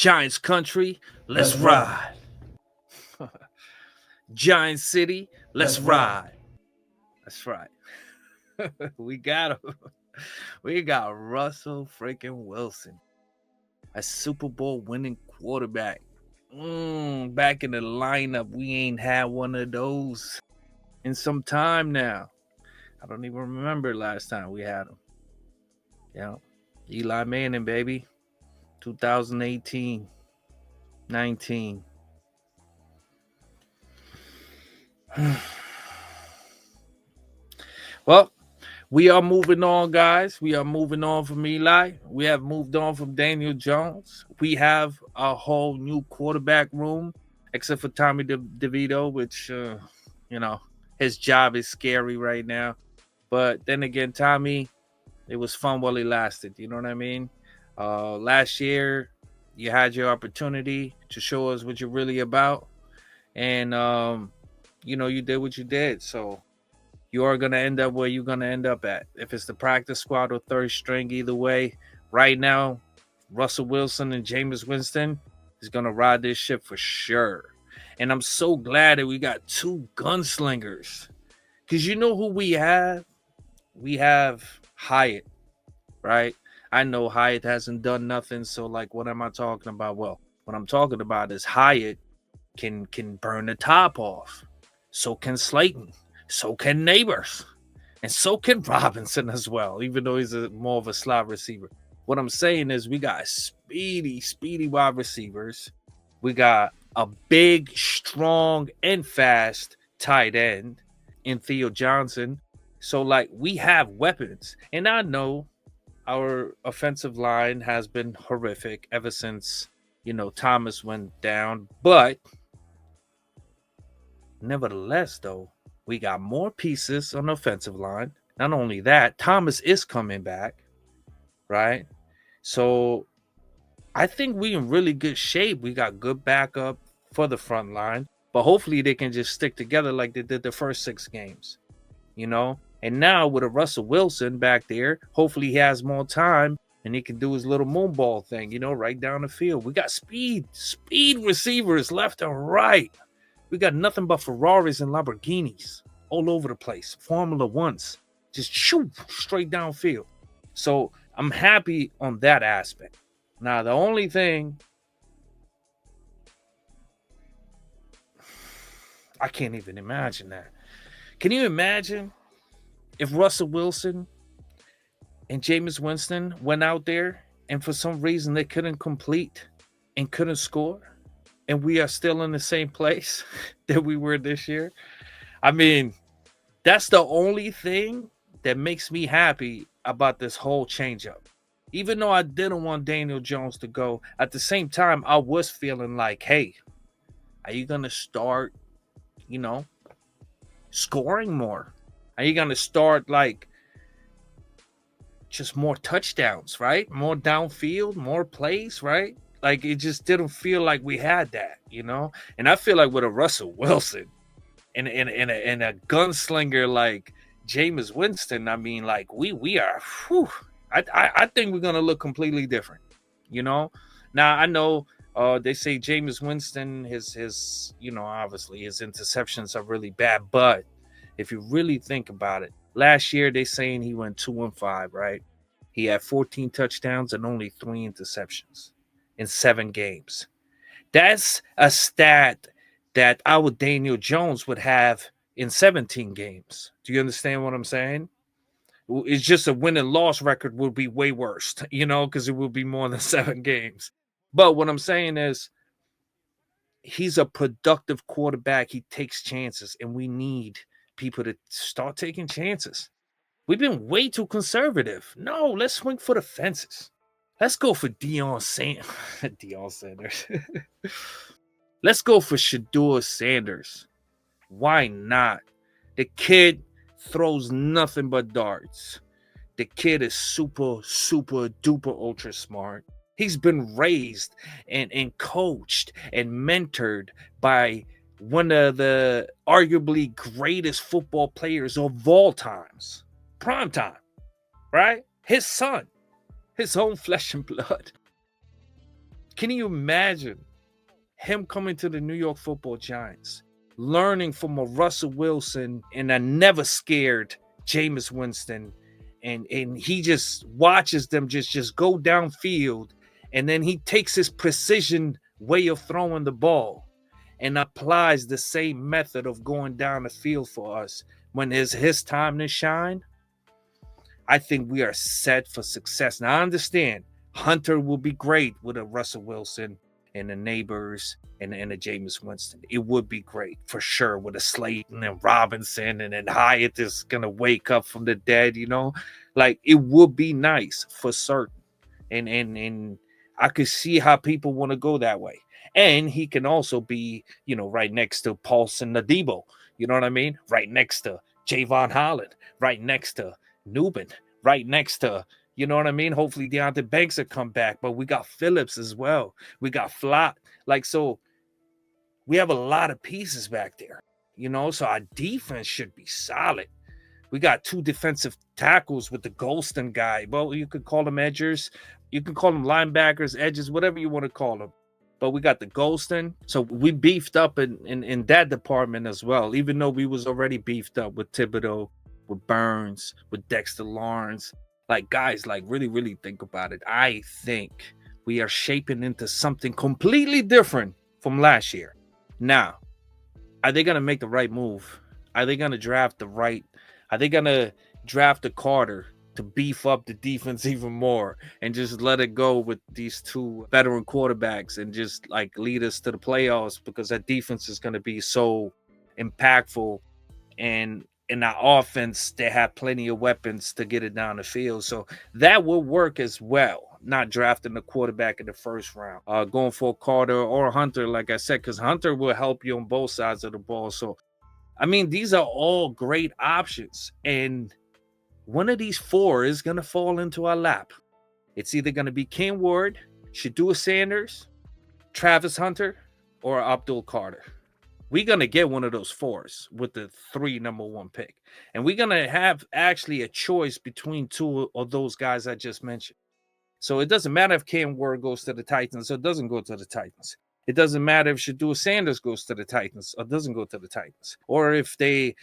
Giants country, let's Let's ride. ride. Giant city, let's Let's ride. ride. That's right. we got him. We got Russell freaking Wilson, a Super Bowl winning quarterback. Back in the lineup, we ain't had one of those in some time now. I don't even remember last time we had him. Yeah, Eli Manning, baby, 2018, 19. Well, we are moving on, guys. We are moving on from Eli. We have moved on from Daniel Jones. We have a whole new quarterback room, except for Tommy DeVito, which, you know, his job is scary right now. But then again, Tommy, it was fun while it lasted. You know what I mean? Last year, you had your opportunity to show us what you're really about. And, you did what you did. So you are going to end up where you're going to end up at. If it's the practice squad or third string, either way, right now, Russell Wilson and Jameis Winston is going to ride this ship for sure. And I'm so glad that we got two gunslingers. Because you know who we have? We have Hyatt, right? I know Hyatt hasn't done nothing. So, like, what am I talking about? Well, what I'm talking about is Hyatt can burn the top off. So can Slayton. So can Neighbors. And so can Robinson as well, even though he's more of a slot receiver. What I'm saying is we got speedy wide receivers. We got a big, strong, and fast tight end in Theo Johnson. So, like, we have weapons. And I know our offensive line has been horrific ever since, Thomas went down. But nevertheless, though, we got more pieces on the offensive line. Not only that, Thomas is coming back, right? So I think we in really good shape. We got good backup for the front line, but hopefully they can just stick together like they did the first 6 games, And now with a Russell Wilson back there, hopefully he has more time and he can do his little moonball thing, right down the field. We got speed receivers left and right. We got nothing but Ferraris and Lamborghinis all over the place. Formula Ones. Just shoot straight downfield. So I'm happy on that aspect. Now, the only thing I can't even imagine that. Can you imagine if Russell Wilson and Jameis Winston went out there and for some reason they couldn't complete and couldn't score? And we are still in the same place that we were this year. I mean, that's the only thing that makes me happy about this whole changeup. Even though I didn't want Daniel Jones to go, at the same time, I was feeling like, hey, are you going to start, scoring more? Are you going to start, like, just more touchdowns, right? More downfield, more plays, right? Like, it just didn't feel like we had that, And I feel like with a Russell Wilson and a gunslinger like Jameis Winston, I mean, like, we are, I think we're going to look completely different, Now, I know they say Jameis Winston, his obviously his interceptions are really bad. But if you really think about it, last year they saying he went 2-5, right? He had 14 touchdowns and only 3 interceptions in 7 games. That's a stat that our Daniel Jones would have in 17 games. Do you understand what I'm saying? It's just a win and loss record would be way worse, because it would be more than 7 games. But what I'm saying is he's a productive quarterback. He takes chances, and we need people to start taking chances. We've been way too conservative. No, let's swing for the fences. Let's go for Deion Sanders. Let's go for Shedeur Sanders. Why not? The kid throws nothing but darts. The kid is super duper ultra smart. He's been raised and coached and mentored by one of the arguably greatest football players of all times. Prime time, right? His son, his own flesh and blood. Can you imagine him coming to the New York Football Giants, learning from a Russell Wilson and a never scared Jameis Winston, and he just watches them just go downfield, and then he takes his precision way of throwing the ball and applies the same method of going down the field for us when it's his time to shine. I think we are set for success. Now I understand Hunter will be great with a Russell Wilson and the Neighbors and a Jameis Winston. It would be great for sure with a Slayton and Robinson, and then Hyatt is gonna wake up from the dead, Like it would be nice for certain. And I could see how people want to go that way. And he can also be, right next to Paulson Adebo. You know what I mean? Right next to Javon Holland, right next to Newbin, right next to, you know what I mean? Hopefully Deonte Banks will come back, but we got Phillips as well. We got Flott. So we have a lot of pieces back there, so our defense should be solid. We got 2 defensive tackles with the Golston guy. Well, you could call them edgers. You can call them linebackers, edges, whatever you want to call them. But we got the Golston. So we beefed up in that department as well, even though we was already beefed up with Thibodeau, with Burns, with Dexter Lawrence. Like, guys, really, really think about it. I think we are shaping into something completely different from last year. Now, are they going to make the right move? Are they going to draft the right? Are they going to draft a Carter to beef up the defense even more and just let it go with these 2 veteran quarterbacks and just lead us to the playoffs, because that defense is going to be so impactful, and in our offense they have plenty of weapons to get it down the field. So that will work as well, not drafting the quarterback in the first round, going for Carter or Hunter, like I said, because Hunter will help you on both sides of the ball. So I mean, these are all great options, and one of these 4 is going to fall into our lap. It's either going to be Cam Ward, Shedeur Sanders, Travis Hunter, or Abdul Carter. We're going to get one of those 4s with the 3 number 1 pick. And we're going to have actually a choice between 2 of those guys I just mentioned. So it doesn't matter if Cam Ward goes to the Titans or doesn't go to the Titans. It doesn't matter if Shedeur Sanders goes to the Titans or doesn't go to the Titans, or if they,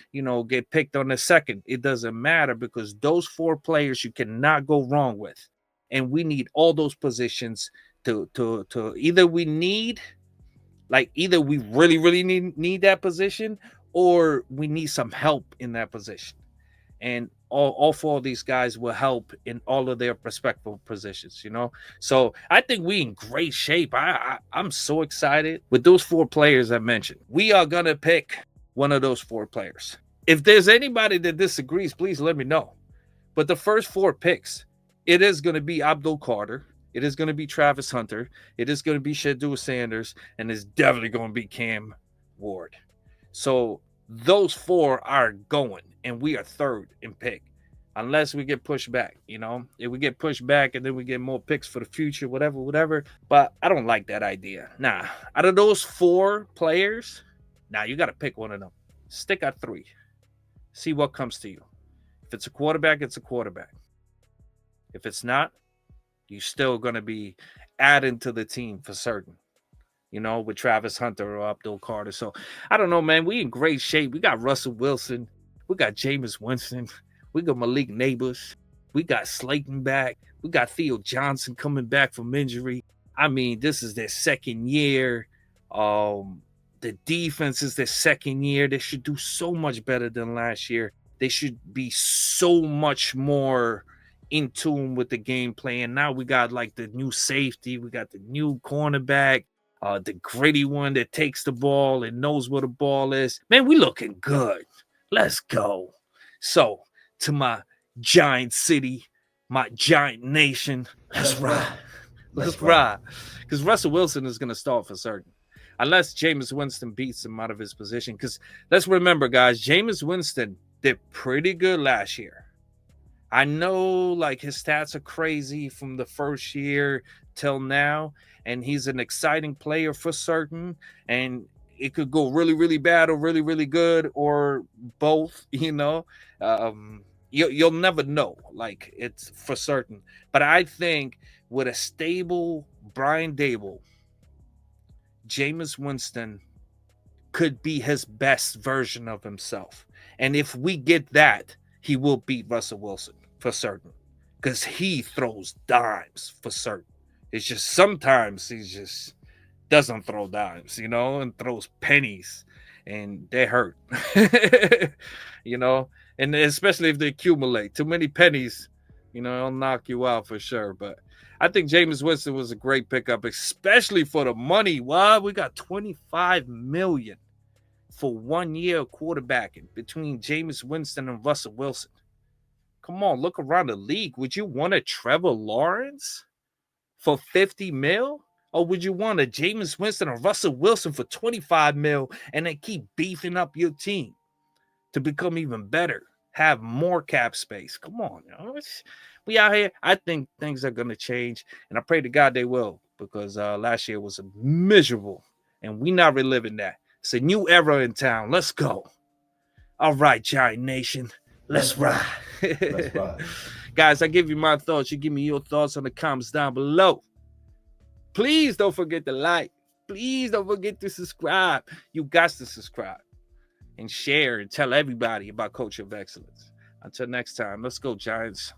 get picked on the second. It doesn't matter, because those 4 players you cannot go wrong with, and we need all those positions to either we really, really need that position, or we need some help in that position. And all 4 of these guys will help in all of their respective positions, So I think we in great shape. I'm so excited with those 4 players I mentioned. We are going to pick one of those 4 players. If there's anybody that disagrees, please let me know. But the first 4 picks, it is going to be Abdul Carter. It is going to be Travis Hunter. It is going to be Shedeur Sanders. And it's definitely going to be Cam Ward. So those 4 are going, and we are 3rd in pick, unless we get pushed back. If we get pushed back and then we get more picks for the future, whatever. But I don't like that idea. Nah, out of those 4 players, you got to pick one of them. Stick at 3. See what comes to you. If it's a quarterback, it's a quarterback. If it's not, you're still going to be adding to the team for certain. With Travis Hunter or Abdul Carter. So I don't know, man. We in great shape. We got Russell Wilson. We got Jameis Winston. We got Malik Neighbors. We got Slayton back. We got Theo Johnson coming back from injury. I mean, this is their 2nd year. The defense is their 2nd year. They should do so much better than last year. They should be so much more in tune with the game plan. Now we got the new safety. We got the new cornerback. The gritty one that takes the ball and knows where the ball is. Man, we looking good. Let's go. So, to my giant city, my giant nation, let's ride. Let's ride. Because Russell Wilson is going to start for certain. Unless Jameis Winston beats him out of his position. Because let's remember, guys, Jameis Winston did pretty good last year. I know his stats are crazy from the first year till now, and he's an exciting player for certain, and it could go really, really bad or really, really good, or both, you'll never know, it's for certain. But I think with a stable Brian Dable, Jameis Winston could be his best version of himself. And if we get that, he will beat Russell Wilson for certain. Because he throws dimes for certain. It's just sometimes he just doesn't throw dimes, and throws pennies, and they hurt. And especially if they accumulate too many pennies, it'll knock you out for sure. But I think Jameis Winston was a great pickup, especially for the money. Wow, we got $25 million for 1 year quarterbacking between Jameis Winston and Russell Wilson. Come on, look around the league. Would you want a Trevor Lawrence for 50 mil? Or would you want a Jameis Winston or Russell Wilson for 25 mil and then keep beefing up your team to become even better? Have more cap space. Come on, we out here. I think things are going to change, and I pray to God they will, because last year was miserable, and we not reliving that. It's a new era in town. Let's go. All right, Giant Nation. Let's ride. Let's ride. Guys, I give you my thoughts. You give me your thoughts in the comments down below. Please don't forget to like. Please don't forget to subscribe. You got to subscribe and share and tell everybody about Culture of Excellence. Until next time, let's go, Giants.